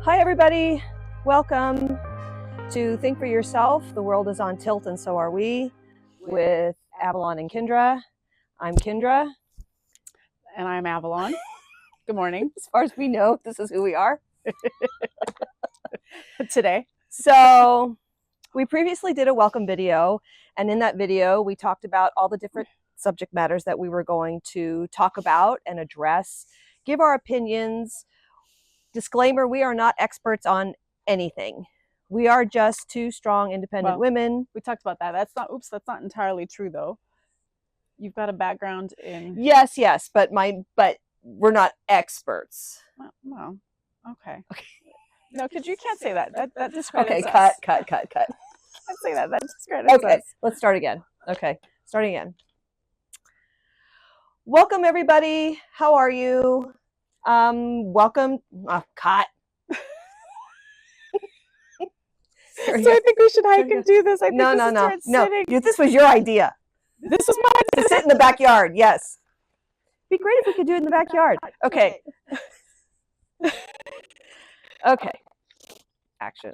Hi, everybody. Welcome to Think for Yourself. The world is on tilt, and so are we, with Avalon and Kendra. I'm Kendra. And I'm Avalon. Good morning. As far as we know, this is who we are Today. So we previously did a welcome video, and in that video, we talked about all the different subject matters that we were going to talk about and address, give our opinions. Disclaimer, we are not experts on anything. We are just two strong, independent women. We talked about that. That's not entirely true, though. You've got a background in... Yes, but we're not experts. Well, okay. No, because you can't say that. That discredits us. Okay, cut. I'd say that. That discredits us. Okay, let's start again. Okay, starting again. Welcome, everybody. How are you? Welcome. Cut. So I think we should hike and do this. No. This was your idea. This was mine. To sit in the backyard. Yes. Be great if we could do it in the backyard. Okay. Okay. Action.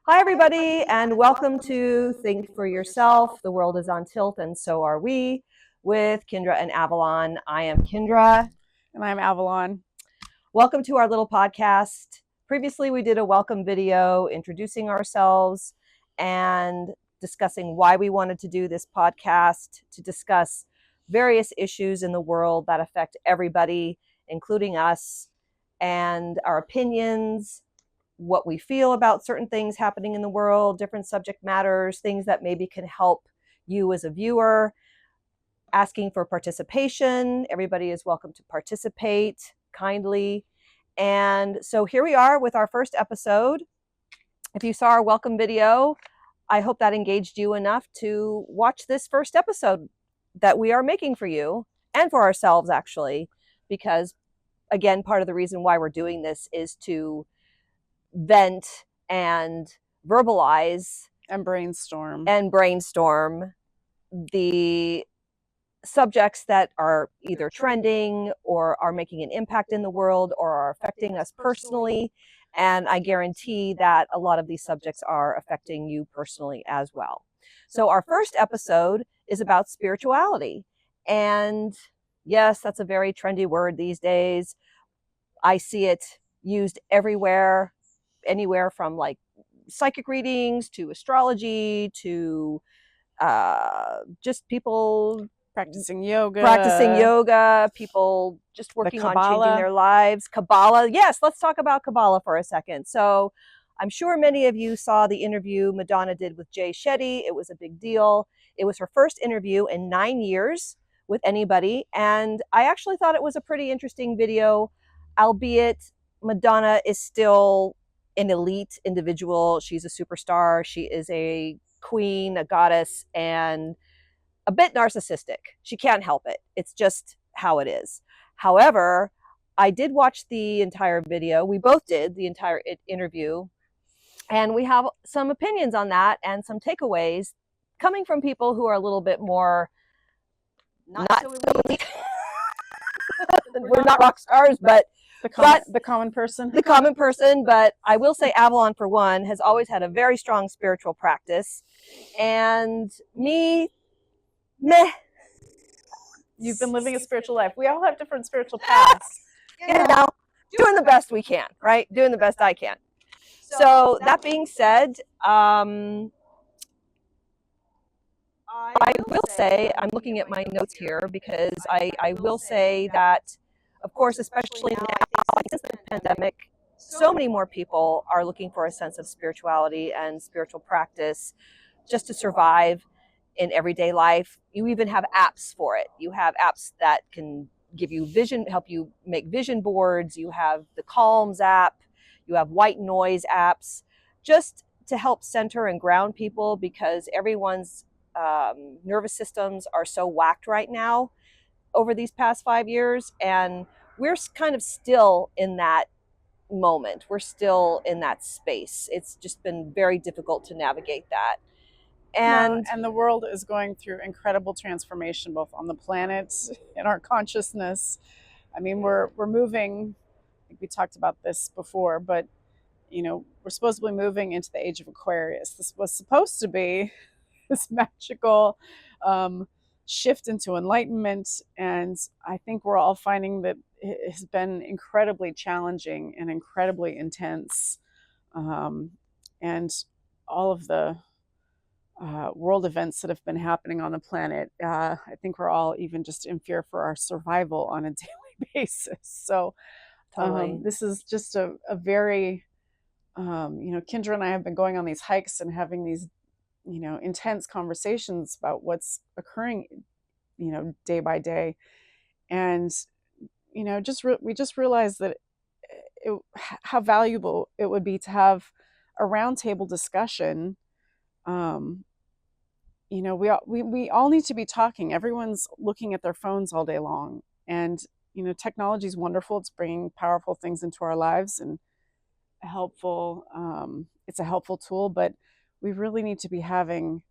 Hi, everybody, and welcome to Think for Yourself. The world is on tilt, and so are we, with Kendra and Avalon. I am Kendra. And I'm Avalon. Welcome to our little podcast. Previously, we did a welcome video introducing ourselves and discussing why we wanted to do this podcast, to discuss various issues in the world that affect everybody, including us, and our opinions, what we feel about certain things happening in the world, different subject matters, things that maybe can help you as a viewer, asking for participation. Everybody is welcome to participate kindly. And so here we are with our first episode. If you saw our welcome video, I hope that engaged you enough to watch this first episode that we are making for you and for ourselves, actually, because, again, part of the reason why we're doing this is to vent and verbalize and brainstorm the subjects that are either trending or are making an impact in the world or are affecting us personally. And I guarantee that a lot of these subjects are affecting you personally as well. So our first episode is about spirituality. And yes, that's a very trendy word these days. I see it used everywhere, anywhere from like psychic readings to astrology to just people practicing yoga, people just working on changing their lives. Kabbalah. Yes, let's talk about Kabbalah for a second. So I'm sure many of you saw the interview Madonna did with Jay Shetty. It was a big deal. It was her first interview in 9 years with anybody. And I actually thought it was a pretty interesting video, albeit Madonna is still an elite individual. She's a superstar. She is a queen, a goddess, and a bit narcissistic. She can't help it. It's just how it is. However, I did watch the entire video. We both did the entire interview. And we have some opinions on that and some takeaways coming from people who are a little bit more not so elite. We're not rock stars, but the common person. The common person. But I will say Avalon, for one, has always had a very strong spiritual practice. And me, meh. You've been living a spiritual life. We all have different spiritual paths. Doing the best we can, right? Doing the best I can. So that being said, I will say, I'm looking at my notes here because I will say that, of course, especially now, since the pandemic, so many more people are looking for a sense of spirituality and spiritual practice just to survive in everyday life. You even have apps for it. You have apps that can give you vision, help you make vision boards. You have the Calms app. You have white noise apps, just to help center and ground people, because everyone's nervous systems are so whacked right now over these past 5 years. And we're kind of still in that moment. We're still in that space. It's just been very difficult to navigate that. And the world is going through incredible transformation, both on the planet and our consciousness. I mean, we're moving think we talked about this before, but we're supposed to be moving into the age of Aquarius. This was supposed to be this magical shift into enlightenment, and I think we're all finding that it has been incredibly challenging and incredibly intense, and all of the world events that have been happening on the planet. I think we're all even just in fear for our survival on a daily basis. So Totally. this is just a very, Kendra and I have been going on these hikes and having these, intense conversations about what's occurring, day by day. And, we just realized that how valuable it would be to have a roundtable discussion. We all need to be talking. Everyone's looking at their phones all day long, and technology is wonderful. It's bringing powerful things into our lives and it's a helpful tool, but we really need to be having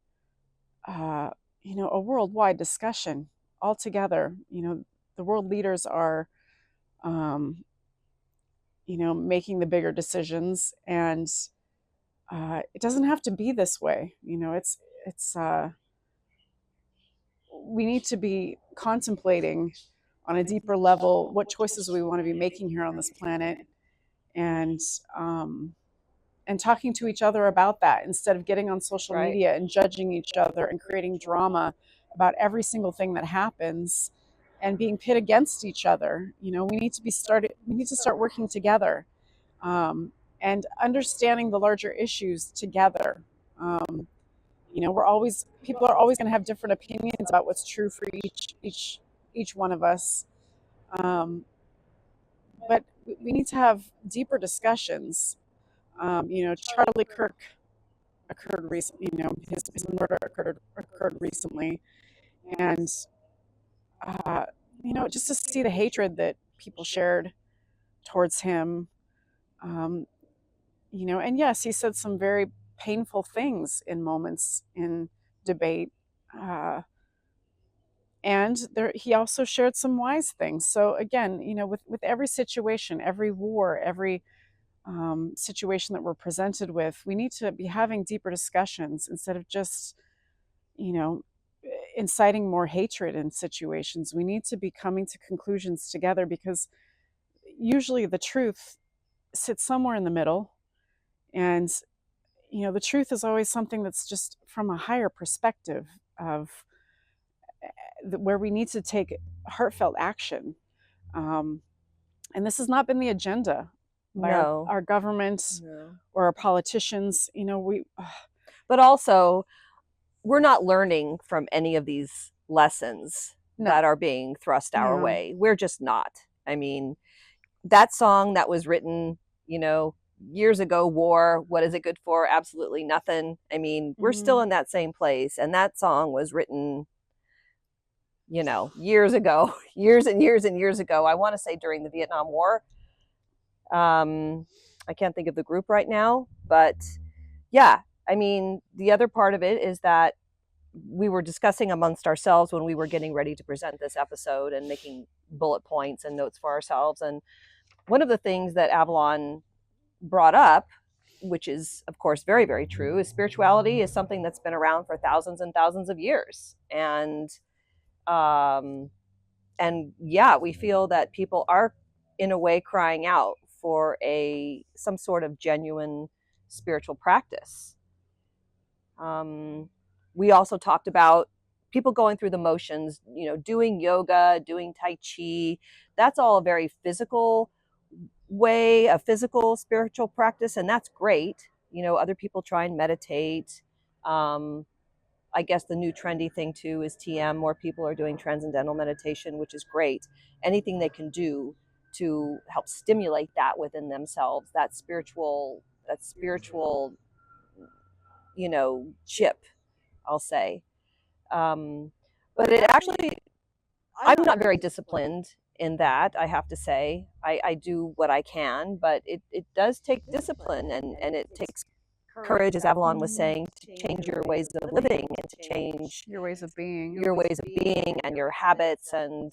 a worldwide discussion all together. The world leaders are making the bigger decisions, and it doesn't have to be this way. It's we need to be contemplating on a deeper level what choices we want to be making here on this planet, and talking to each other about that instead of getting on social Right. media and judging each other and creating drama about every single thing that happens and being pit against each other. We need to start working together, and understanding the larger issues together. People are always going to have different opinions about what's true for each one of us. But we need to have deeper discussions. Charlie Kirk occurred recently. His murder occurred recently, and just to see the hatred that people shared towards him. And yes, he said some very painful things in moments in debate, and he also shared some wise things. So again, with every situation, every war, every situation that we're presented with, we need to be having deeper discussions instead of just, inciting more hatred in situations. We need to be coming to conclusions together, because usually the truth sits somewhere in the middle. And, the truth is always something that's just from a higher perspective of where we need to take heartfelt action. And this has not been the agenda by our government or our politicians. But also, we're not learning from any of these lessons that are being thrust our way. We're just not. I mean, that song that was written, years ago, war, what is it good for? Absolutely nothing. I mean, we're still in that same place. And that song was written, years ago, years and years and years ago. I want to say during the Vietnam War. I can't think of the group right now, but yeah, I mean, the other part of it is that we were discussing amongst ourselves when we were getting ready to present this episode and making bullet points and notes for ourselves. And one of the things that Avalon brought up, which is of course very, very true, is spirituality is something that's been around for thousands and thousands of years. And yeah, we feel that people are in a way crying out for some sort of genuine spiritual practice. We also talked about people going through the motions, doing yoga, doing Tai Chi. That's all a very physical way, a physical spiritual practice, and that's great. Other people try and meditate. I guess the new trendy thing too is TM. More people are doing transcendental meditation, which is great. Anything they can do to help stimulate that within themselves, that spiritual, chip, I'll say. But it actually, I'm not very disciplined in that, I have to say. I do what I can, but it does take discipline, and it takes courage, as Avalon was saying, to change your ways of living and to change your ways of being and your habits. And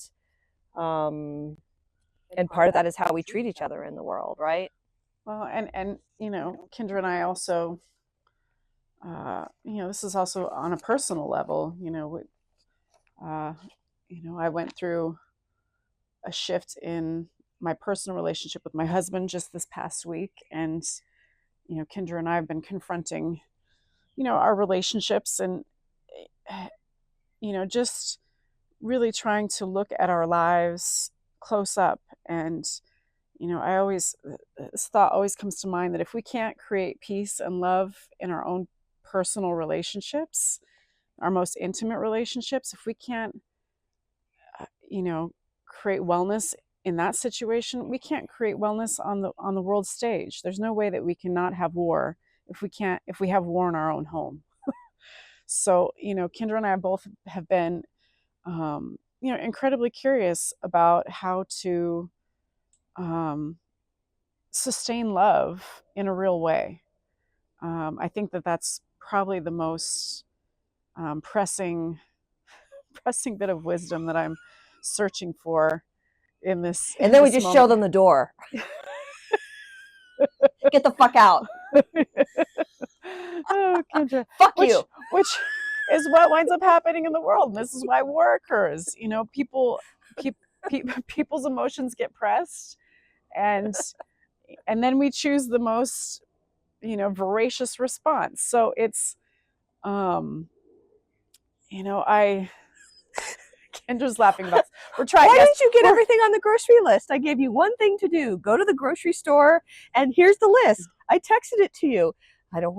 And part of that is how we treat each other in the world, right? Well, and Kendra and I also, this is also on a personal level. I went through a shift in my personal relationship with my husband just this past week, and Kendra and I have been confronting, our relationships, and just really trying to look at our lives close up. And this thought always comes to mind that if we can't create peace and love in our own personal relationships, our most intimate relationships, if we can't, create wellness in that situation, we can't create wellness on the world stage. There's no way that we cannot have war if we have war in our own home. So, Kendra and I both have been, incredibly curious about how to sustain love in a real way. I think that that's probably the most pressing bit of wisdom that I'm searching for in this. And then we just show them the door. Get the fuck out. Oh, Kendra. Fuck you. Which is what winds up happening in the world. And this is why war occurs. People's emotions get pressed, and then we choose the most, voracious response. So it's, Kendra's laughing about this. We're trying. Why didn't you get everything on the grocery list? I gave you one thing to do. Go to the grocery store, and here's the list. I texted it to you. I didn't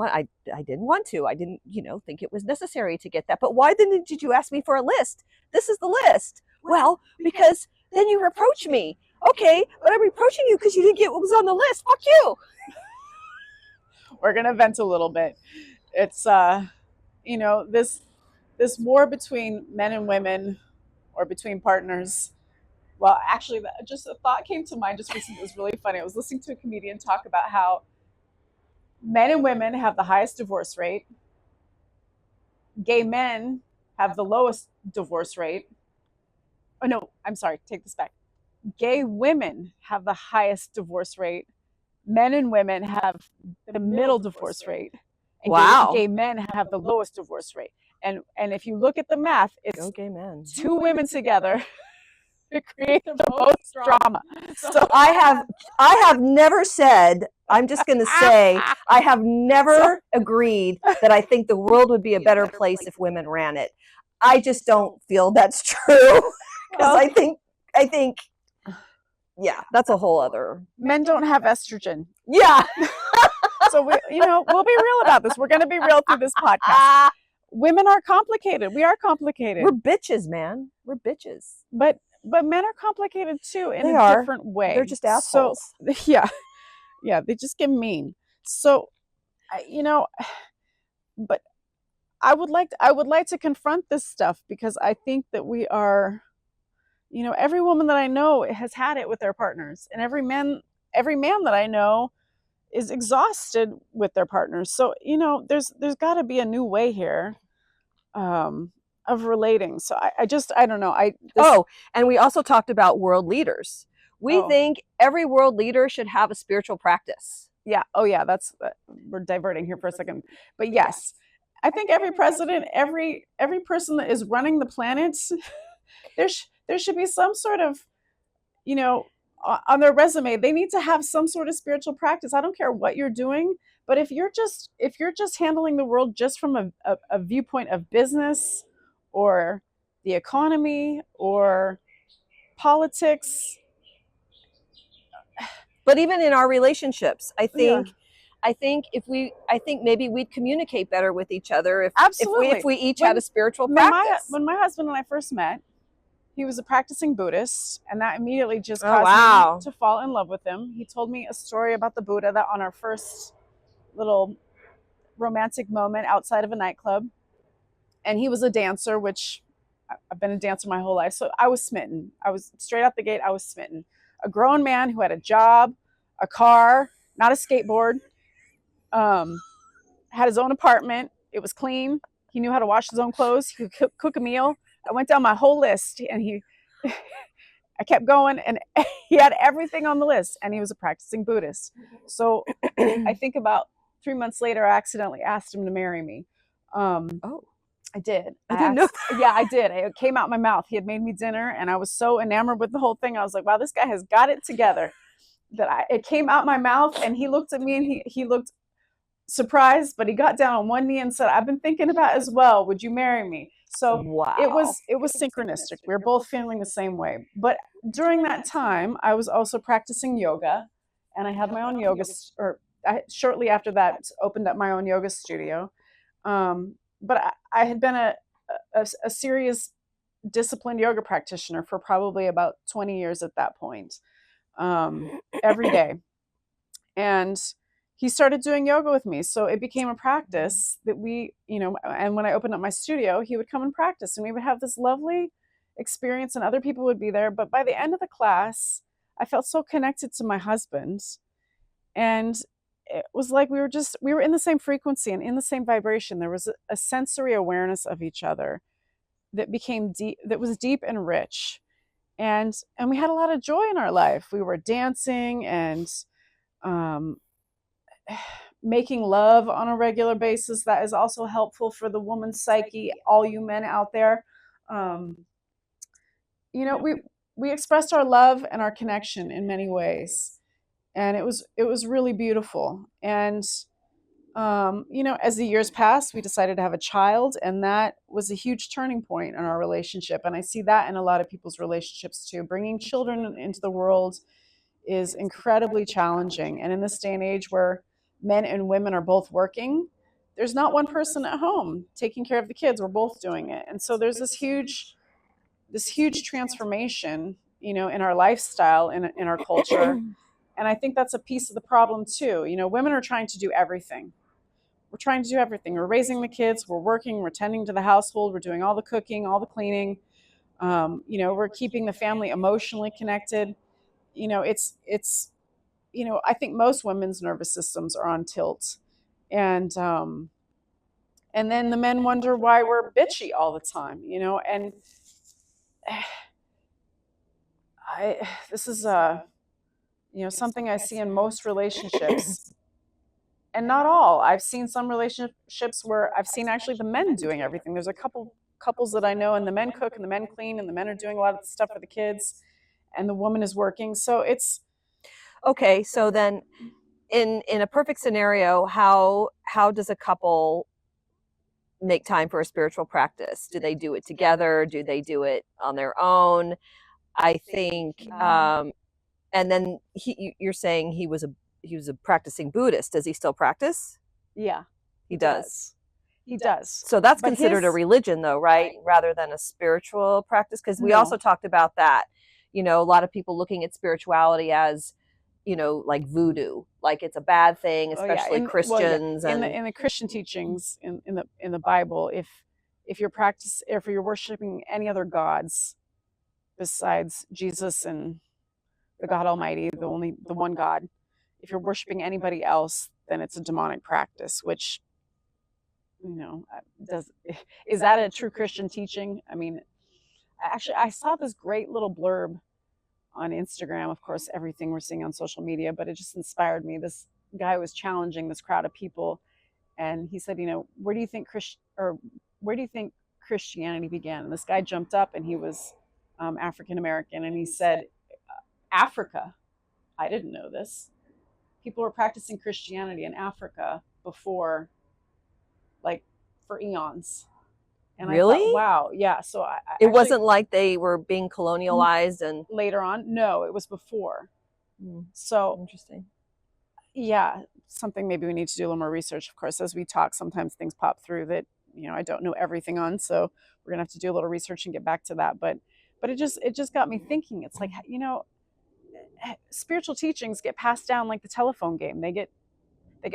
want to. I didn't, think it was necessary to get that. But why then did you ask me for a list? This is the list. Well, because then you reproach me. Okay, but I'm reproaching you because you didn't get what was on the list. Fuck you. We're gonna vent a little bit. It's this war between men and women, or between partners. Well, actually, just a thought came to mind just recently. It was really funny. I was listening to a comedian talk about how men and women have the highest divorce rate. Gay men have the lowest divorce rate. Oh, no, I'm sorry. Take this back. Gay women have the highest divorce rate. Men and women have the middle divorce rate. And wow. Gay men have the lowest divorce rate. And if you look at the math, it's go gay men. Two women together to create the most drama. So I have never said, I'm just going to say, I have never agreed that I think the world would be a better place if women ran it. I just don't feel that's true. Because I think, yeah, that's a whole other. Men don't have estrogen. Yeah. So we'll be real about this. We're going to be real through this podcast. Women are complicated. We are complicated. We're bitches, man. We're bitches. But men are complicated too in a different way. They're just assholes. So, yeah, they just get mean. So, but I would like to confront this stuff, because I think that we are, every woman that I know has had it with their partners, and every man that I know is exhausted with their partners. So, there's got to be a new way here of relating. So I don't know. And we also talked about world leaders. We think every world leader should have a spiritual practice. Yeah. Oh yeah. That's, we're diverting here for a second, but yes, I think every president, every person that is running the planet, there should be some sort of, on their resume, they need to have some sort of spiritual practice. I don't care what you're doing, but if you're just handling the world just from a viewpoint of business or the economy or politics. But even in our relationships, I think maybe we'd communicate better with each other if we each had a spiritual practice. When my husband and I first met, he was a practicing Buddhist, and that immediately just caused me to fall in love with him. He told me a story about the Buddha that on our first little romantic moment outside of a nightclub, and he was a dancer, which I've been a dancer my whole life, so I was smitten. I was straight out the gate, I was smitten. A grown man who had a job, a car, not a skateboard, had his own apartment. It was clean. He knew how to wash his own clothes. He could cook a meal. I went down my whole list, and I kept going, and he had everything on the list, and he was a practicing Buddhist. So I think about 3 months later, I accidentally asked him to marry me. Oh, I did. I didn't know that. Yeah, I did. It came out my mouth. He had made me dinner, and I was so enamored with the whole thing. I was like, wow, this guy has got it together. It came out my mouth, and he looked at me, and he looked surprised, but he got down on one knee and said, I've been thinking about it as well. Would you marry me? So wow. it was synchronistic. We were both feeling the same way. But during that time, I was also practicing yoga, and I had my own yoga, shortly after that, opened up my own yoga studio. But I had been a serious disciplined yoga practitioner for probably about 20 years at that point, every day. And he started doing yoga with me. So it became a practice that we, and when I opened up my studio, he would come and practice, and we would have this lovely experience, and other people would be there. But by the end of the class, I felt so connected to my husband. And it was like we were in the same frequency and in the same vibration. There was a sensory awareness of each other that became deep, that was deep and rich. And we had a lot of joy in our life. We were dancing and making love on a regular basis. That is also helpful for the woman's psyche. All you men out there, we expressed our love and our connection in many ways, and it was really beautiful. And as the years passed, we decided to have a child, and that was a huge turning point in our relationship. And I see that in a lot of people's relationships too. Bringing children into the world is incredibly challenging, and in this day and age where men and women are both working, there's not one person at home taking care of the kids. We're both doing it. And so there's this huge transformation, in our lifestyle, in our culture. And I think that's a piece of the problem too. Women are trying to do everything. We're trying to do everything. We're raising the kids, we're working, we're tending to the household, we're doing all the cooking, all the cleaning. We're keeping the family emotionally connected. I think most women's nervous systems are on tilt. And then the men wonder why we're bitchy all the time, and this is something I see in most relationships, and not all. I've seen some relationships where I've seen actually the men doing everything. There's a couples that I know, and the men cook and the men clean, and the men are doing a lot of the stuff for the kids, and the woman is working. So it's okay. So then, in a perfect scenario, how does a couple make time for a spiritual practice? Do they do it together? Do they do it on their own? I think, and then you're saying he was a practicing Buddhist. Does he still practice? Yeah, he does. He does. So that's considered a religion, though, right? Rather than a spiritual practice, because we also talked about that. A lot of people looking at spirituality as, like voodoo, like it's a bad thing, especially Christians. In the Christian teachings in the Bible, if you're worshiping any other gods besides Jesus and the God Almighty, the one God, if you're worshiping anybody else, then it's a demonic practice. Which, is that a true Christian teaching? I mean, actually, I saw this great little blurb on Instagram. Of course, everything we're seeing on social media, but it just inspired me. This guy was challenging this crowd of people, and he said, where do you think Christianity began? And this guy jumped up, and he was African American, and he said, Africa. I didn't know this. People were practicing Christianity in Africa before, like, for eons. And really? I thought, wow, yeah. So it wasn't like they were being colonialized and later on. No, it was before. So interesting. Yeah, something maybe we need to do a little more research. Of course, as we talk, sometimes things pop through that I don't know everything on. So we're gonna have to do a little research and get back to that. But it just got me thinking. It's like, spiritual teachings get passed down like the telephone game. They get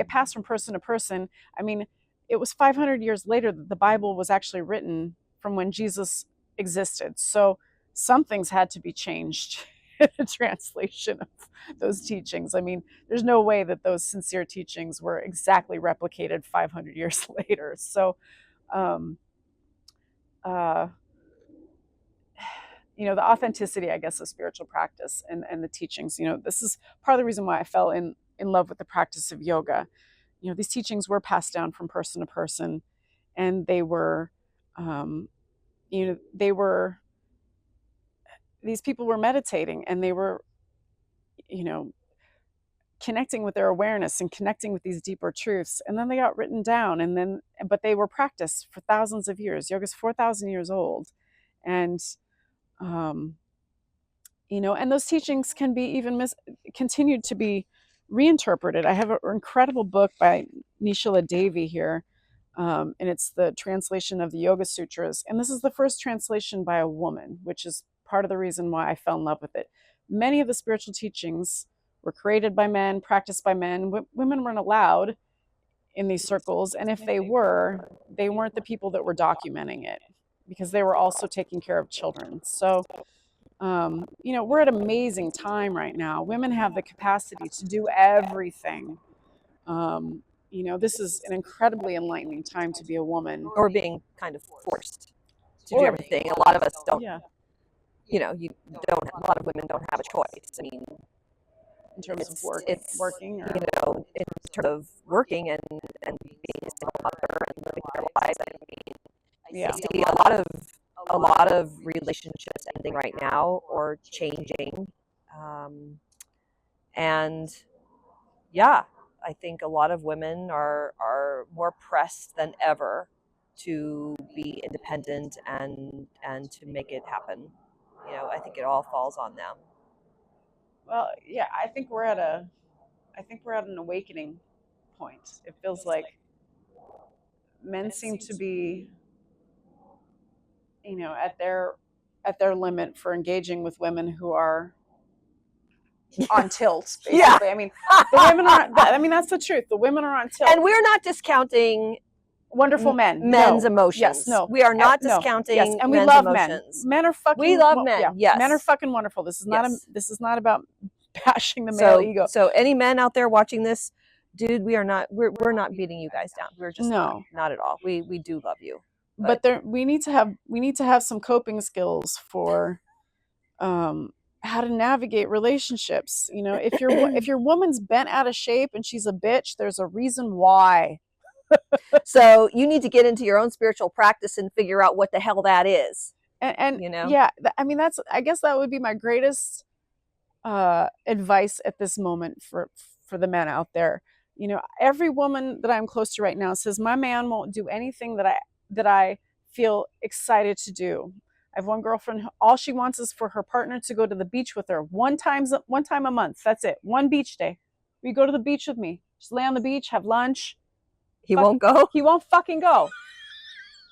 passed from person to person. I mean, it was 500 years later that the Bible was actually written, from when Jesus existed. So some things had to be changed in the translation of those teachings. I mean, there's no way that those sincere teachings were exactly replicated 500 years later. So the authenticity, I guess, of spiritual practice and the teachings. This is part of the reason why I fell in love with the practice of yoga. These teachings were passed down from person to person, and they were, they were, these people were meditating, and they were, connecting with their awareness and connecting with these deeper truths. And then they got written down, but they were practiced for thousands of years. Yoga's 4,000 years old. And, and those teachings can be even continued to be reinterpreted. I have an incredible book by Nishala Devi here. And it's the translation of the Yoga Sutras. And this is the first translation by a woman, which is part of the reason why I fell in love with it. Many of the spiritual teachings were created by men, practiced by men. Women weren't allowed in these circles. And if they were, they weren't the people that were documenting it, because they were also taking care of children. So, we're at an amazing time right now. Women have the capacity to do everything. This is an incredidly enlightening time to be a woman. Or being kind of forced to do everything. A lot of us don't, Yeah. A lot of women don't have a choice. I mean, in terms of it's working, or, in terms of working and being a single mother and living their lives. I mean, yeah. I see a lot of relationships ending right now or changing. And yeah, I think a lot of women are more pressed than ever to be independent and to make it happen. I think it all falls on them. Well, yeah, I think we're at an awakening point. It feels like men seem to be, at their limit for engaging with women who are on tilt, basically. Yeah. I mean, the women are, that's the truth. The women are on tilt. And we're not discounting wonderful men's emotions. Yes, no. We are not discounting yes, and we men's love emotions. Men are fucking, we love men. Yeah, yes. Men are fucking wonderful. This is not this is not about bashing the so, male ego. So any men out there watching this, dude, we're not beating you guys down. We're just not at all. We do love you. But we need to have some coping skills for how to navigate relationships. If your woman's bent out of shape and she's a bitch, there's a reason why. So you need to get into your own spiritual practice and figure out what the hell that is. And yeah, I guess that would be my greatest advice at this moment for the men out there. Every woman that I'm close to right now says my man won't do anything that I feel excited to do. I have one girlfriend, all she wants is for her partner to go to the beach with her one time a month. That's it. One beach day. Will you go to the beach with me? Just lay on the beach, have lunch. He won't go? He won't fucking go.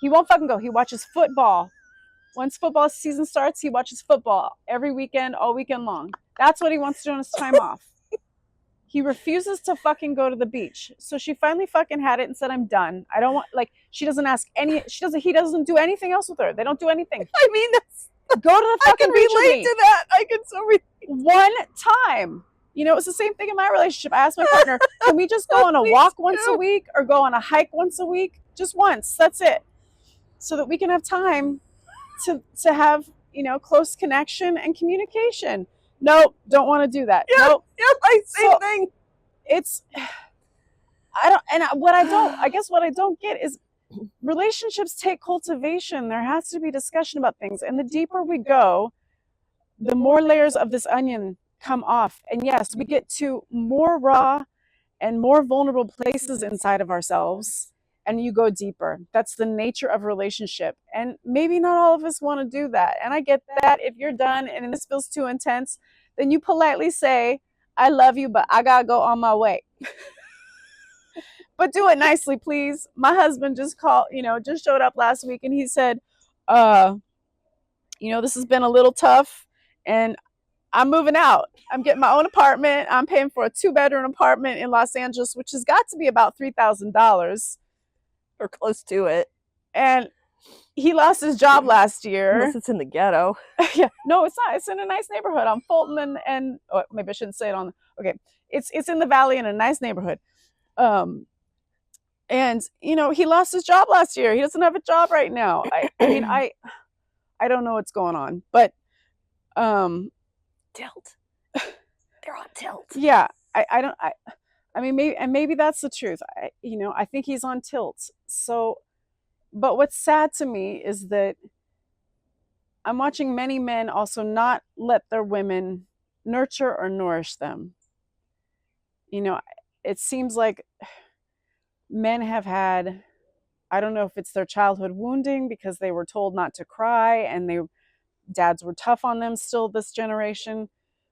He won't fucking go. He watches football. Once football season starts, he watches football every weekend, all weekend long. That's what he wants to do on his time off. He refuses to fucking go to the beach. So she finally fucking had it and said, I'm done. I don't want, he doesn't do anything else with her. They don't do anything. I mean, go to the fucking beach with me. I can relate to that. I can so relate. One time. It's the same thing in my relationship. I asked my partner, can we just go on a walk once a week or go on a hike once a week? Just once. That's it. So that we can have time to have, close connection and communication. Nope, don't want to do that. Nope. Same thing. What I don't get is relationships take cultivation. There has to be discussion about things. And the deeper we go, the more layers of this onion come off. And yes, we get to more raw and more vulnerable places inside of ourselves. And you go deeper. That's the nature of a relationship. And maybe not all of us want to do that. And I get that. If you're done and this feels too intense, then you politely say, I love you, but I got to go on my way. But do it nicely, please. My husband just showed up last week and he said, this has been a little tough and I'm moving out. I'm getting my own apartment. I'm paying for a 2-bedroom apartment in Los Angeles, which has got to be about $3,000. Or close to it. And he lost his job last year. Unless it's in the ghetto. Yeah, no, it's not. It's in a nice neighborhood on Fulton and maybe I shouldn't say it on. Okay, it's in the valley in a nice neighborhood. And he lost his job last year. He doesn't have a job right now. I don't know what's going on, but Tilt. They're on tilt. Yeah, I mean, maybe that's the truth. I think he's on tilt. So, but what's sad to me is that I'm watching many men also not let their women nurture or nourish them. It seems like men have had, I don't know if it's their childhood wounding because they were told not to cry and dads were tough on them still this generation.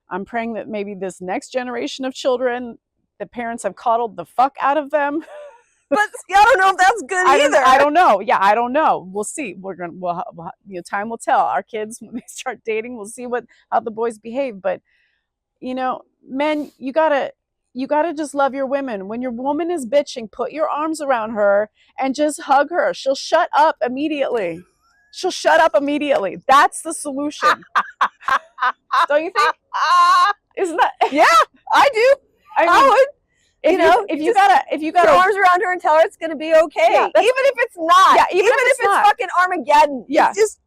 I'm praying that maybe this next generation of children, the parents have coddled the fuck out of them. But I don't know if that's good either. I don't know. Yeah, I don't know. We'll see. Time will tell. Our kids, when they start dating, we'll see how the boys behave. But men, you gotta just love your women. When your woman is bitching, put your arms around her and just hug her. She'll shut up immediately. That's the solution. Don't you think? Isn't that? Yeah, I do. I would. If you got your arms around her and tell her it's going to be okay, even if it's not. Yeah, even if it's fucking Armageddon. Yeah, just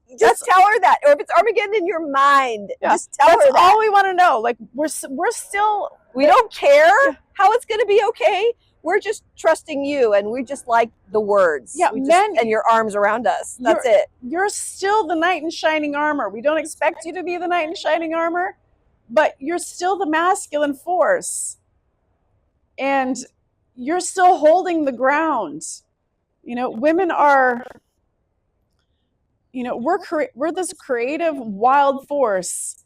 tell her that. Or if it's Armageddon in your mind, just tell her that. That's all we want to know. Like we're still. We don't care how it's going to be okay. We're just trusting you, and we just like the words. Yeah, and your arms around us. That's it. You're still the knight in shining armor. We don't expect you to be the knight in shining armor, but you're still the masculine force. And you're still holding the ground. Women are, we're this creative, wild force.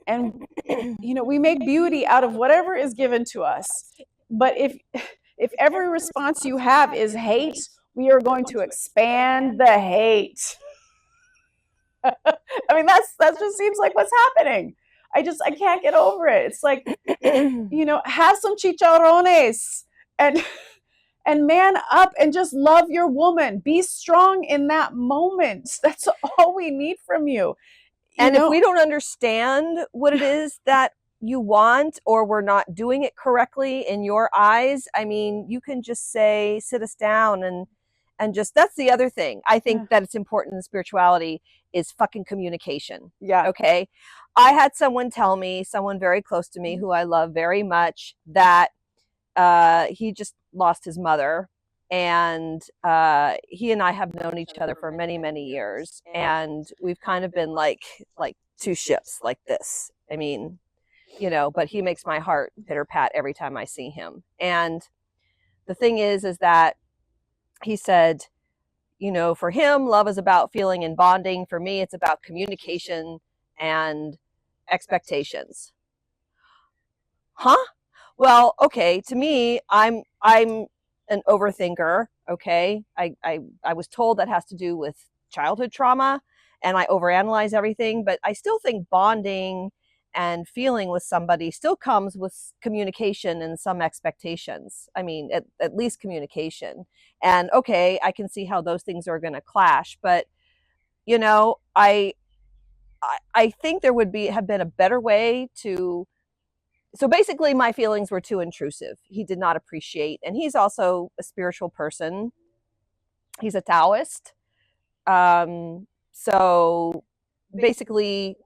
And, we make beauty out of whatever is given to us. But if every response you have is hate, we are going to expand the hate. I mean, that just seems like what's happening. I can't get over it. It's like, have some chicharrones and man up and just love your woman. Be strong in that moment. That's all we need from you. And if we don't understand what it is that you want, or we're not doing it correctly in your eyes, I mean, you can just say, sit us down and just, that's the other thing. I think that it's important in spirituality is fucking communication. Yeah. Okay. I had someone tell me, someone very close to me who I love very much, that he just lost his mother. And he and I have known each other for many, many years. And we've kind of been like two ships like this. I mean, but he makes my heart pitter pat every time I see him. And the thing is that he said, for him, love is about feeling and bonding. For me, it's about communication and expectations. Huh? Well, okay. To me, I'm an overthinker. Okay. I was told that has to do with childhood trauma, and I overanalyze everything, but I still think bonding and feeling with somebody still comes with communication and some expectations. I mean, at least communication. And okay, I can see how those things are going to clash, but I think there would have been a better way to. So basically my feelings were too intrusive. He did not appreciate, and he's also a spiritual person. He's a Taoist. So basically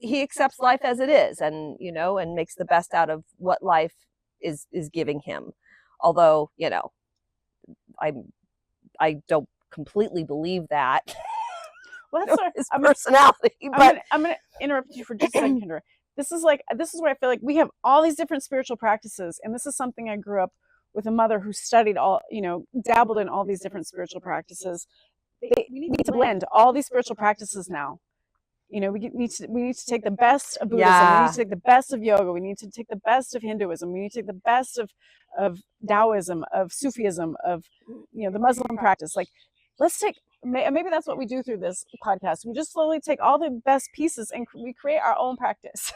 he accepts life as it is, and and makes the best out of what life is giving him. Although, I don't completely believe that. Well, that's his personality. But I'm gonna interrupt you for just a second, Kendra. This is where I feel like we have all these different spiritual practices, and this is something I grew up with a mother who studied dabbled in all these different spiritual practices. We need to blend all these spiritual practices now. We need to take the best of Buddhism. Yeah. We need to take the best of yoga. We need to take the best of Hinduism. We need to take the best of Taoism, of Sufism, of the Muslim practice. Like, let's take. Maybe that's what we do through this podcast. We just slowly take all the best pieces and we create our own practice.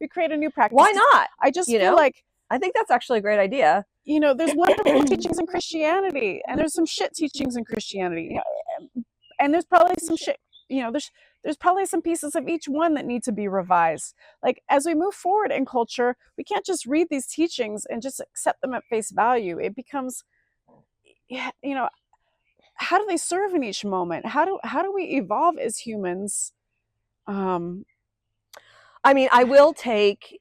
We create a new practice. Why not? I just feel like, I think that's actually a great idea. There's wonderful teachings in Christianity, and there's some shit teachings in Christianity, and there's probably some shit. There's probably some pieces of each one that need to be revised. Like, as we move forward in culture, we can't just read these teachings and just accept them at face value. It becomes, how do they serve in each moment? How do we evolve as humans? I mean, I will take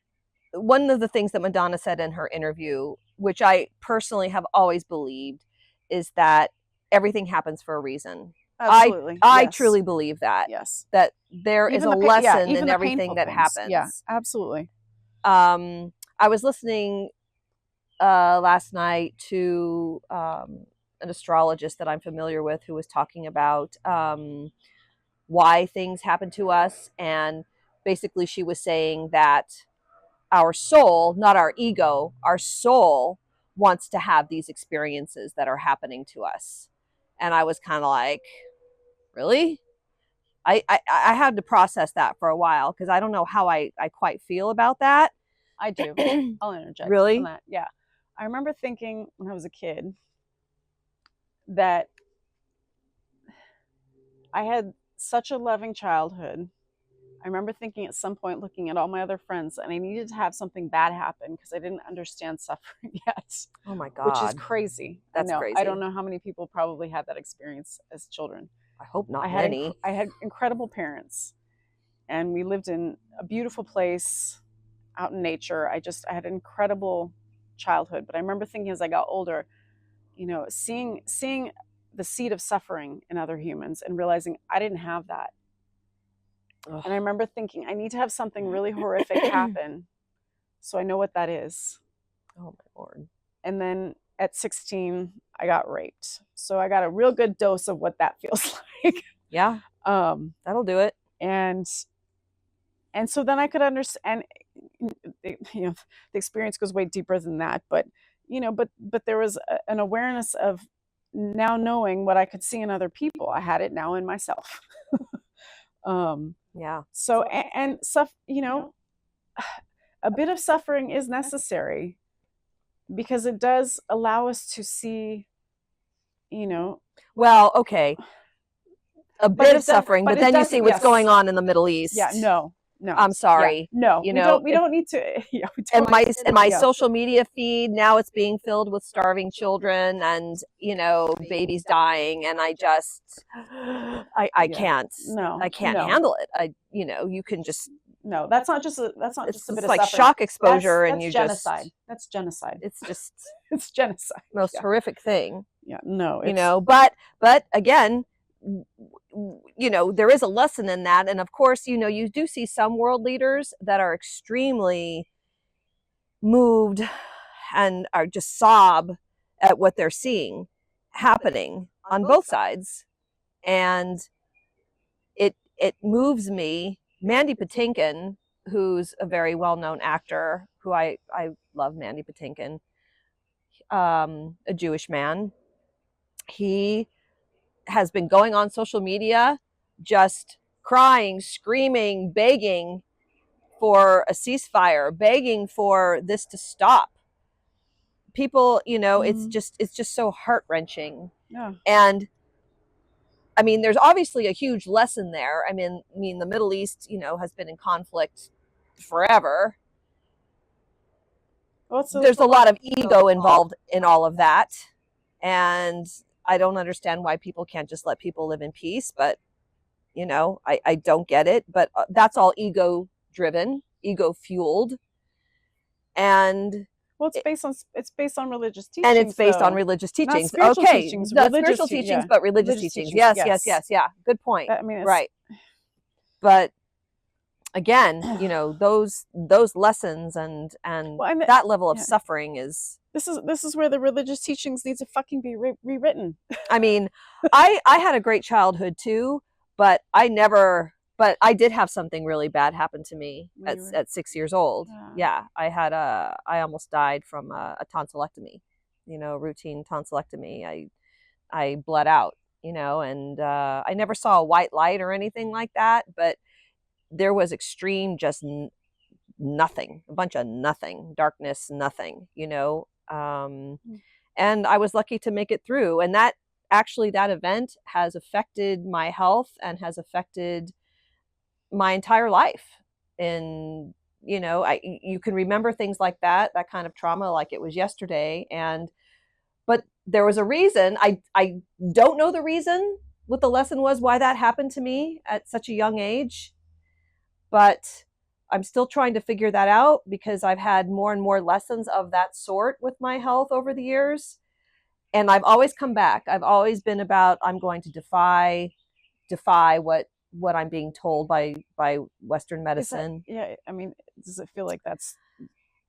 one of the things that Madonna said in her interview, which I personally have always believed, is that everything happens for a reason. Absolutely. I Yes. truly believe that. Yes. That there is a lesson in even the everything painful that things. happens. Yeah, absolutely. I was listening last night to an astrologist that I'm familiar with who was talking about why things happen to us. And basically she was saying that our soul, not our ego, our soul wants to have these experiences that are happening to us. And I was kind of like, really? I had to process that for a while because I don't know how I quite feel about that. I do. I'll interject Really? on that. Yeah. I remember thinking when I was a kid that I had such a loving childhood. I remember thinking at some point, looking at all my other friends, and I needed to have something bad happen because I didn't understand suffering yet. Oh my God. Which is crazy. That's I know. crazy. I don't know how many people probably had that experience as children. I hope not many. I had incredible parents, and we lived in a beautiful place out in nature. I had an incredible childhood. But I remember thinking as I got older, seeing the seed of suffering in other humans and realizing I didn't have that. Ugh. And I remember thinking, I need to have something really horrific happen so I know what that is. Oh my Lord. And then at 16, I got raped. So I got a real good dose of what that feels like. Yeah. That'll do it. And so then I could understand, the experience goes way deeper than that, but there was an awareness of now knowing what I could see in other people. I had it now in myself. Yeah. So, and stuff, a bit of suffering is necessary because it does allow us to see, well, okay, a bit of suffering, but then you see what's going on in the Middle East. Yeah, no, I'm sorry. Yeah, no, we don't need to. Yeah, and my social media feed now, it's being filled with starving children and babies dying, and I just I can't. No, I can't handle it. You can just. No, that's not just a bit of suffering. Like shock exposure, and you genocide. That's genocide. It's just it's genocide. Most horrific thing. Yeah, no, but again, there is a lesson in that, and of course, you do see some world leaders that are extremely moved and are just sob at what they're seeing happening on both sides, and it moves me. Mandy Patinkin, who's a very well-known actor, who I love, Mandy Patinkin, a Jewish man. He has been going on social media just crying, screaming, begging for a ceasefire, begging for this to stop. People, it's just so heart-wrenching. Yeah. And I mean, there's obviously a huge lesson there. I mean, the Middle East, has been in conflict forever. Well, there's a lot of ego involved in all of that. And I don't understand why people can't just let people live in peace. But, I don't get it. But that's all ego driven, ego fueled. And well, it's based on religious teachings. And it's based on religious teachings. Not spiritual teachings, spiritual teachings, but religious teachings. Yes. Yeah. Good point. Right. But again, those lessons and that level of suffering is. This is where the religious teachings need to fucking be rewritten. I mean, I had a great childhood too, but I did have something really bad happen to me at 6 years old. Yeah, I almost died from a tonsillectomy, routine tonsillectomy. I bled out, and I never saw a white light or anything like that, but there was extreme, just nothing, a bunch of nothing, darkness, nothing, and I was lucky to make it through. And that event has affected my health and has affected my entire life. And you can remember things like that kind of trauma like it was yesterday. But there was a reason. I don't know the reason, what the lesson was, why that happened to me at such a young age, but I'm still trying to figure that out because I've had more and more lessons of that sort with my health over the years. And I've always come back. I've always been about, I'm going to defy what I'm being told by Western medicine. Yeah, I mean, does it feel like that's,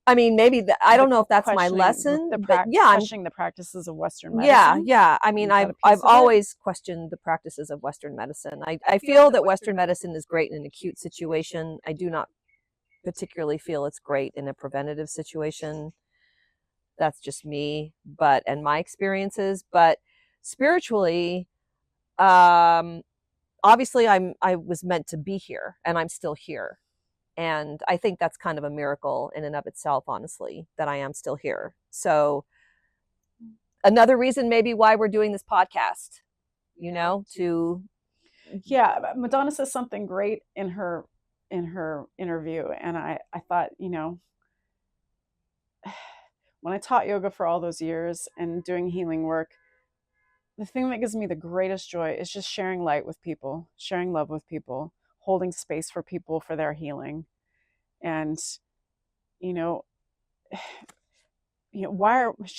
I mean, maybe I don't know if that's my lesson, but yeah, questioning the practices of Western medicine. Yeah. I mean, I've always questioned the practices of Western medicine. I feel that Western medicine is great in an acute situation. I do not particularly feel it's great in a preventative situation. That's just me, and my experiences. But spiritually, obviously I was meant to be here, and I'm still here. And I think that's kind of a miracle in and of itself, honestly, that I am still here. So another reason maybe why we're doing this podcast, to. Yeah, Madonna says something great in her interview. And I thought, when I taught yoga for all those years and doing healing work, the thing that gives me the greatest joy is just sharing light with people, sharing love with people, holding space for people for their healing. And, she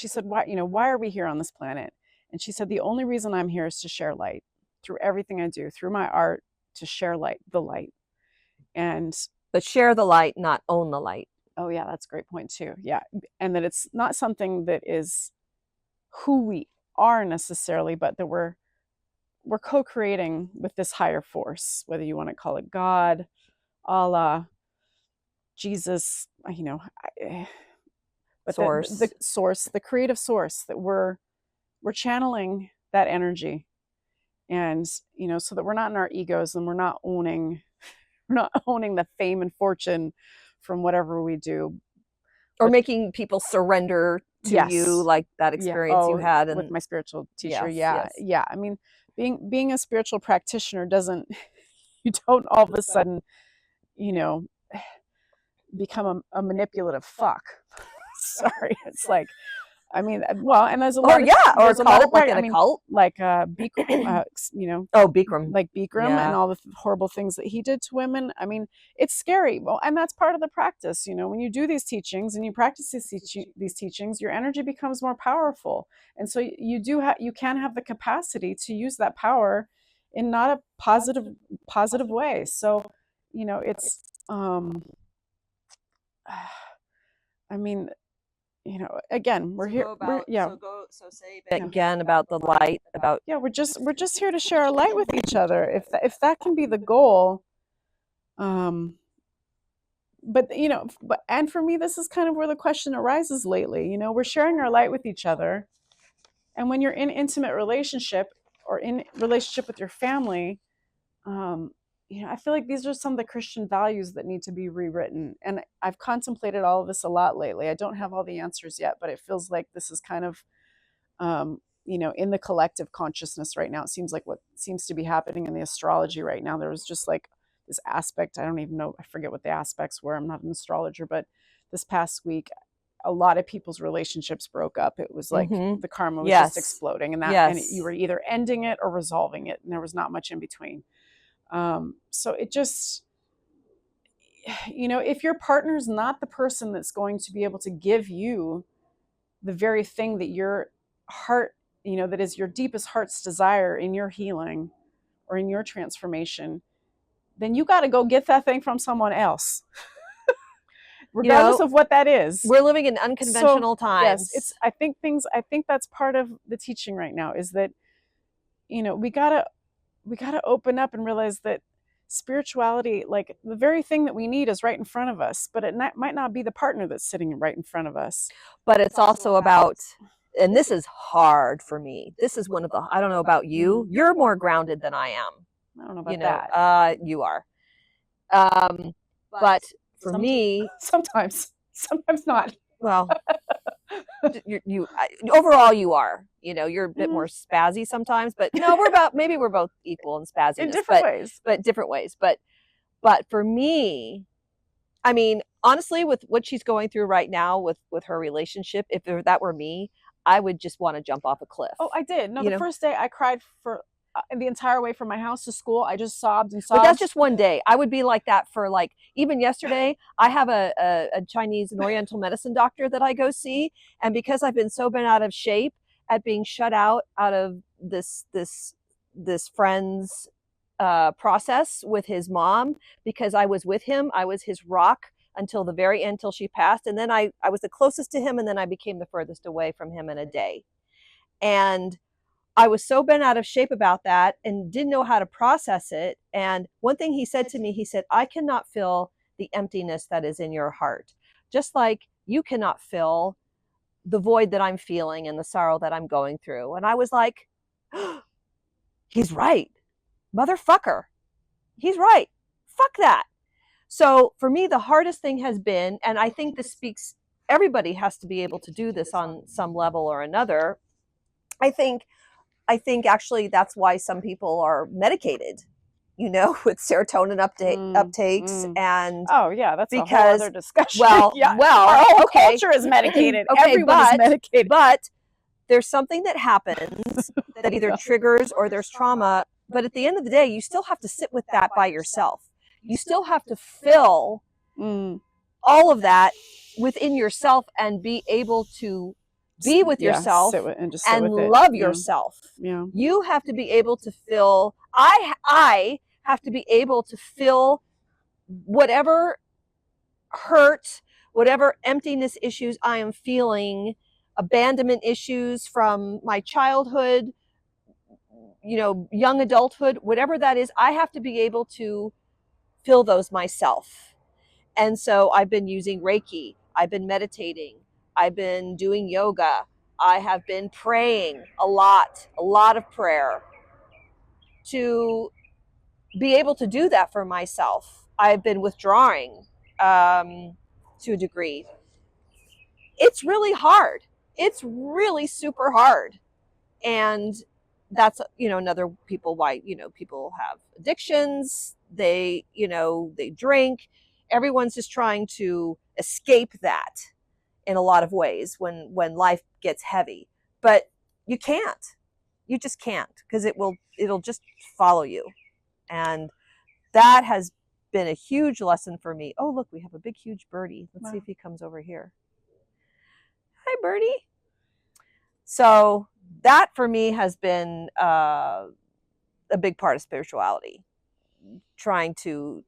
said, why are we here on this planet? And she said, the only reason I'm here is to share light through everything I do, through my art, to share the light. But share the light, not own the light. Oh yeah, that's a great point too. Yeah. And that it's not something that is who we are necessarily, but that we're co-creating with this higher force, whether you want to call it God, Allah, Jesus, but source. The source, the creative source, that we're channeling that energy. And, so that we're not in our egos and we're not owning the fame and fortune from whatever we do. Or making people surrender to you, like that experience you had with my spiritual teacher. Yes. I mean, being a spiritual practitioner you don't all of a sudden, become a manipulative fuck. Sorry, it's like, I mean, well, and there's a lot. Or a cult, like in a cult, like Bikram, Bikram, like Bikram, and all the horrible things that he did to women. I mean, it's scary. Well, and that's part of the practice. When you do these teachings and you practice these teachings, your energy becomes more powerful, and so you can have the capacity to use that power in not a positive way. So, it's I mean, again, we're here. So say again about the light. About we're just here to share our light with each other. If that can be the goal, but and for me, this is kind of where the question arises lately. We're sharing our light with each other, and when you're in intimate relationship or in relationship with your family, I feel like these are some of the Christian values that need to be rewritten. And I've contemplated all of this a lot lately. I don't have all the answers yet, but it feels like this is kind of, in the collective consciousness right now. It seems like what seems to be happening in the astrology right now. There was just like this aspect. I don't even know. I forget what the aspects were. I'm not an astrologer, but this past week, a lot of people's relationships broke up. It was like the karma was just exploding, and and you were either ending it or resolving it, and there was not much in between. So it just, if your partner's not the person that's going to be able to give you the very thing that your heart, that is your deepest heart's desire in your healing or in your transformation, then you got to go get that thing from someone else. Regardless of what that is. We're living in unconventional times. Yes, I think that's part of the teaching right now, is that, we gotta open up and realize that spirituality, like the very thing that we need, is right in front of us, but it might not be the partner that's sitting right in front of us. But it's also about, and this is hard for me. This is one of the, I don't know about you. You're more grounded than I am. I don't know about that. You are. But for me, sometimes not. Well, overall you are. You're a bit more spazzy sometimes, but no, maybe we're both equal in spazziness in different ways. But different ways. But for me, I mean, honestly, with what she's going through right now with her relationship, if that were me, I would just want to jump off a cliff. Oh, I did. No, the first day I cried for the entire way from my house to school, I just sobbed and But sobbed. that's just one day. I would be like that for like, even yesterday, I have a Chinese and Oriental medicine doctor that I go see. And because I've been so bent out of shape at being shut out of this friend's process with his mom, because I was with him, I was his rock until the very end, till she passed. And then I was the closest to him, and then I became the furthest away from him in a day. And I was so bent out of shape about that and didn't know how to process it. And one thing he said to me, he said, I cannot fill the emptiness that is in your heart, just like you cannot fill the void that I'm feeling and the sorrow that I'm going through. And I was like, oh, he's right, motherfucker. He's right. Fuck that. So for me, the hardest thing has been, and I think this speaks, everybody has to be able to do this on some level or another. I think actually that's why some people are medicated, with serotonin uptakes. And oh yeah, that's because, a whole other discussion. Well, our whole okay. culture is medicated. Okay, Everyone is medicated. But there's something that happens that either triggers or there's trauma. But at the end of the day, you still have to sit with that by yourself. You still have to fill all of that within yourself and be able to be with yourself and love yourself. Yeah. You have to be able to fill, I have to be able to fill whatever hurt, whatever emptiness issues I am feeling, abandonment issues from my childhood, young adulthood, whatever that is, I have to be able to fill those myself. And so I've been using Reiki, I've been meditating, I've been doing yoga, I have been praying a lot of prayer to be able to do that for myself. I've been withdrawing to a degree. It's really hard. It's really super hard. And that's, another why people have addictions. They drink. Everyone's just trying to escape that in a lot of ways when life gets heavy. But you just can't, because it'll just follow you. And that has been a huge lesson for me. Oh, look, we have a big, huge birdie. Let's see if he comes over here. Hi, birdie. So that for me has been a big part of spirituality, trying to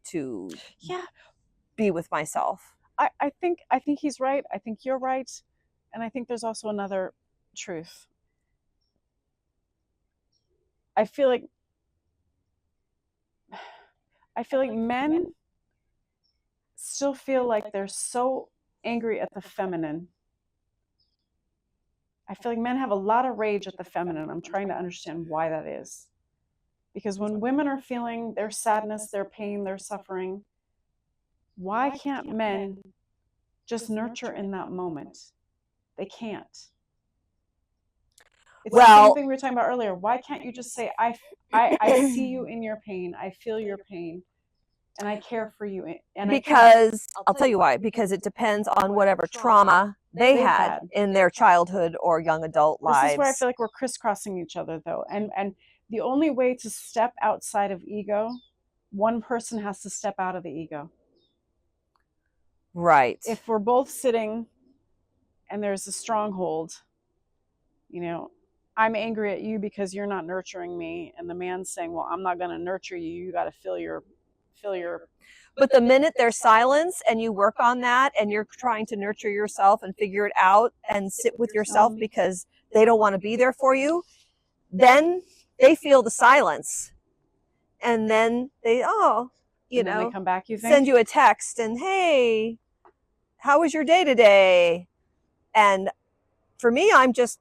be with myself. I think he's right. I think you're right. And I think there's also another truth. I feel like men still feel like they're so angry at the feminine. I feel like men have a lot of rage at the feminine. I'm trying to understand why that is. Because when women are feeling their sadness, their pain, their suffering, why can't men just nurture in that moment? They can't. It's the same thing we were talking about earlier. Why can't you just say, I see you in your pain, I feel your pain, and I care for you? And because I'll tell you why. Because it depends on whatever trauma they had in their childhood or young adult lives. This is where I feel like we're crisscrossing each other, though. And the only way to step outside of ego, one person has to step out of the ego. Right. If we're both sitting and there's a stronghold, I'm angry at you because you're not nurturing me, and the man's saying, well, I'm not going to nurture you. You got to fill your. But the minute there's silence and you work on that and you're trying to nurture yourself and figure it out and sit with yourself because they don't want to be there for you, then they feel the silence. And then they come back, you think? Send you a text and, hey, how was your day today? And for me, I'm just,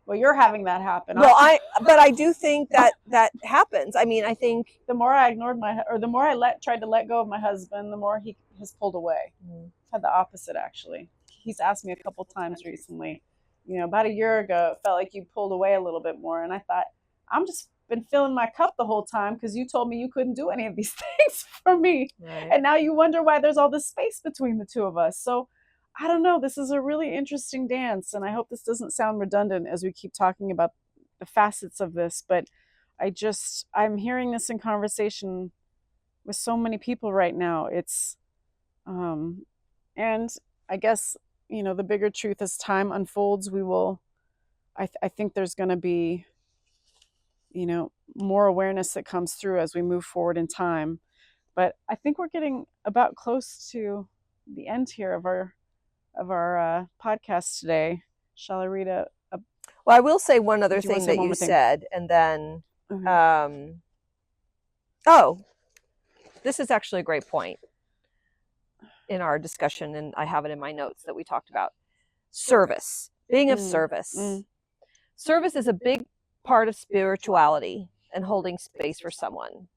well, you're having that happen. Well, but I do think that happens. I mean, I think the more I ignored the more I tried to let go of my husband, the more he has pulled away. I've had the opposite, actually. He's asked me a couple times recently, about a year ago, it felt like you pulled away a little bit more. And I thought, I'm just been filling my cup the whole time because you told me you couldn't do any of these things for me. Right. And now you wonder why there's all this space between the two of us. So I don't know. This is a really interesting dance. And I hope this doesn't sound redundant as we keep talking about the facets of this. But I'm hearing this in conversation with so many people right now. It's, and I guess, the bigger truth as time unfolds, I think there's going to be, more awareness that comes through as we move forward in time. But I think we're getting about close to the end here of our podcast today. Shall I read a Well, I will say one other Do you wanna thing say that one you more thing? said, and then, Okay. oh, this is actually a great point in our discussion, and I have it in my notes that we talked about. Service, being of service. Service is a big part of spirituality and holding space for someone.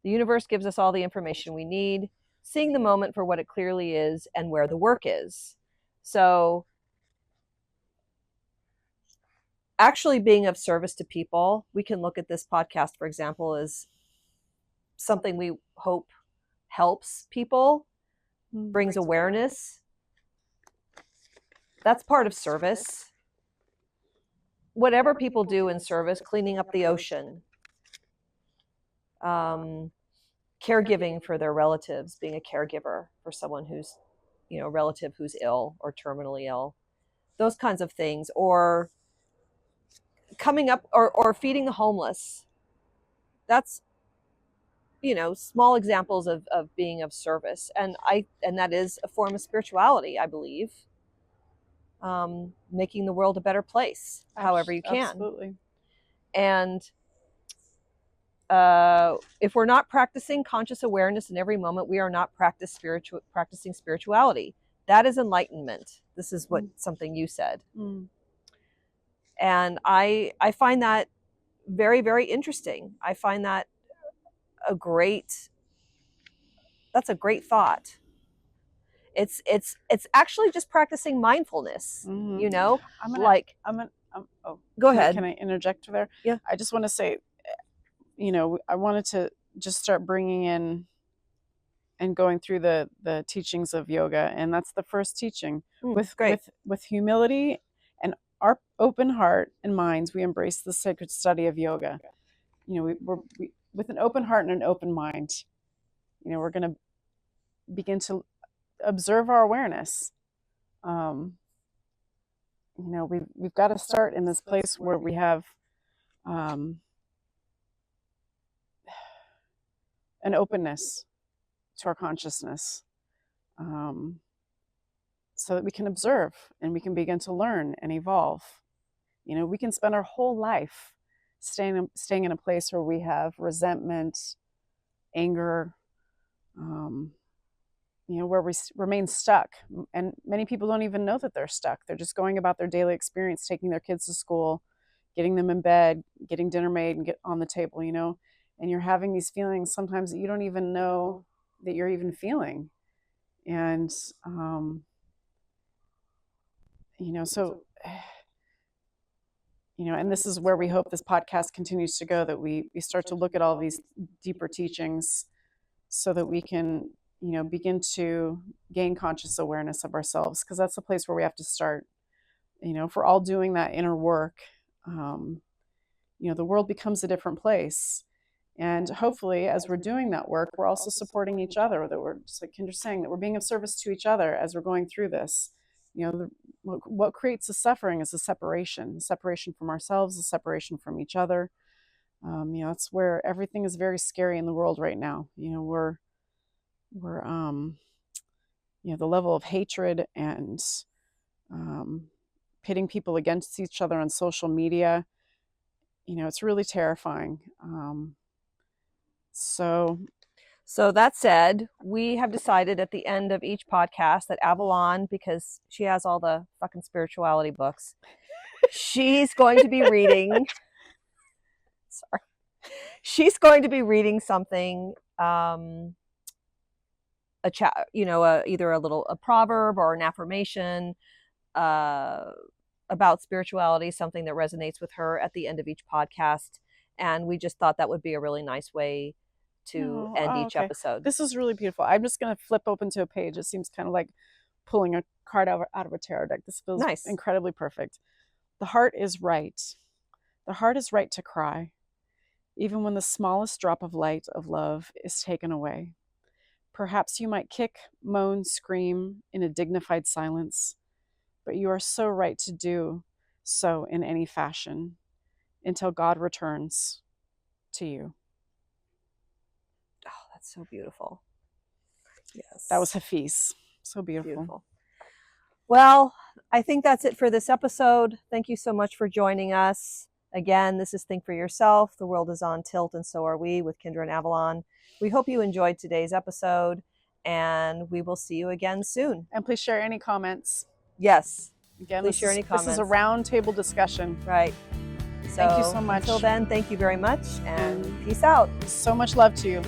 The universe gives us all the information we need, seeing the moment for what it clearly is and where the work is. So, actually being of service to people, we can look at this podcast, for example, as something we hope helps people, brings awareness. That's part of service. Whatever people do in service, cleaning up the ocean, caregiving for their relatives, being a caregiver for someone who's, a relative who's ill or terminally ill, those kinds of things, or coming up or feeding the homeless. That's, small examples of being of service. And that is a form of spirituality, I believe. Making the world a better place, however you can. Absolutely. And if we're not practicing conscious awareness in every moment, we are not practicing spirituality. That is enlightenment. This is what something you said. And I find that very, very interesting. I find that that's a great thought. It's actually just practicing mindfulness, I'm gonna, go ahead. Can I interject there? Yeah. I just want to say, I wanted to just start bringing in and going through the teachings of yoga, and that's the first teaching. With humility and our open heart and minds, we embrace the sacred study of yoga. We with an open heart and an open mind, we're going to begin to observe our awareness. We've got to start in this place where we have an openness to our consciousness, so that we can observe and we can begin to learn and evolve. We can spend our whole life staying in a place where we have resentment, anger, where we remain stuck. And many people don't even know that they're stuck. They're just going about their daily experience, taking their kids to school, getting them in bed, getting dinner made and get on the table, and you're having these feelings sometimes that you don't even know that you're even feeling. And, and this is where we hope this podcast continues to go, that we start to look at all these deeper teachings so that we can, begin to gain conscious awareness of ourselves, because that's the place where we have to start. If we're all doing that inner work, the world becomes a different place. And hopefully, as we're doing that work, we're also supporting each other, that we're, just like Kendra's saying, that we're being of service to each other as we're going through this. What creates the suffering is the separation from ourselves, the separation from each other. That's where everything is very scary in the world right now. We're the level of hatred and pitting people against each other on social media. It's really terrifying. So that said, we have decided at the end of each podcast that Avalon, because she has all the fucking spirituality books, she's going to be reading. Sorry. She's going to be reading something, either a proverb or an affirmation about spirituality, something that resonates with her at the end of each podcast. And we just thought that would be a really nice way to end each episode. This is really beautiful. I'm just going to flip open to a page. It seems kind of like pulling a card out of a tarot deck. This feels incredibly perfect. The heart is right. The heart is right to cry. even when the smallest drop of light of love is taken away. Perhaps you might kick, moan, scream in a dignified silence, but you are so right to do so in any fashion until God returns to you. Oh, that's so beautiful. Yes. That was Hafiz. So beautiful. Beautiful. Well, I think that's it for this episode. Thank you so much for joining us. Again, this is Think for Yourself. The world is on tilt, and so are we, with Kendra and Avalon. We hope you enjoyed today's episode, and we will see you again soon. And please share any comments. Yes. Again, Please share any this is a comments. roundtable discussion. Right. Thank you so much. Until then, thank you very much, and peace out. So much love to you.